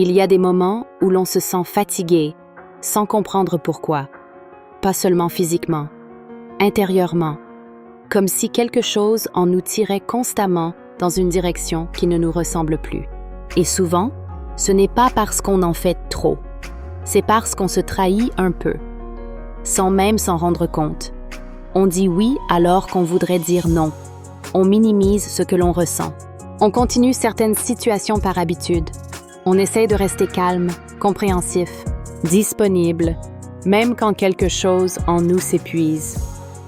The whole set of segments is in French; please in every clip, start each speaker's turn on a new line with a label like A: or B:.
A: Il y a des moments où l'on se sent fatigué, sans comprendre pourquoi. Pas seulement physiquement, intérieurement, comme si quelque chose en nous tirait constamment dans une direction qui ne nous ressemble plus. Et souvent, ce n'est pas parce qu'on en fait trop, c'est parce qu'on se trahit un peu, sans même s'en rendre compte. On dit oui alors qu'on voudrait dire non. On minimise ce que l'on ressent. On continue certaines situations par habitude. On essaie de rester calme, compréhensif, disponible, même quand quelque chose en nous s'épuise.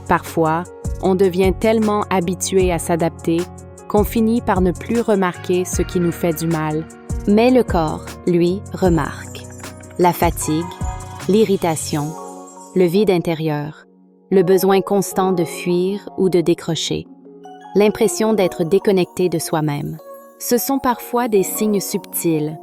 A: Parfois, on devient tellement habitué à s'adapter qu'on finit par ne plus remarquer ce qui nous fait du mal. Mais le corps, lui, remarque. La fatigue, l'irritation, le vide intérieur, le besoin constant de fuir ou de décrocher, l'impression d'être déconnecté de soi-même. Ce sont parfois des signes subtils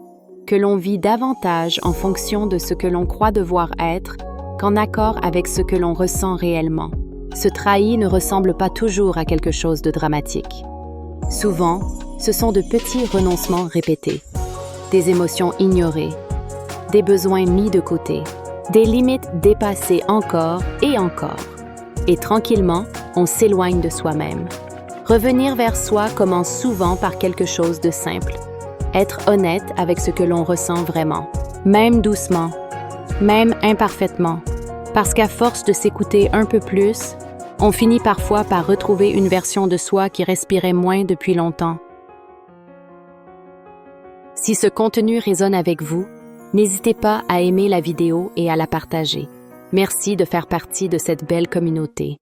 A: que l'on vit davantage en fonction de ce que l'on croit devoir être qu'en accord avec ce que l'on ressent réellement. Ce trahi ne ressemble pas toujours à quelque chose de dramatique. Souvent, ce sont de petits renoncements répétés, des émotions ignorées, des besoins mis de côté, des limites dépassées encore et encore. Et tranquillement, on s'éloigne de soi-même. Revenir vers soi commence souvent par quelque chose de simple. Être honnête avec ce que l'on ressent vraiment, même doucement, même imparfaitement. Parce qu'à force de s'écouter un peu plus, on finit parfois par retrouver une version de soi qui respirait moins depuis longtemps. Si ce contenu résonne avec vous, n'hésitez pas à aimer la vidéo et à la partager. Merci de faire partie de cette belle communauté.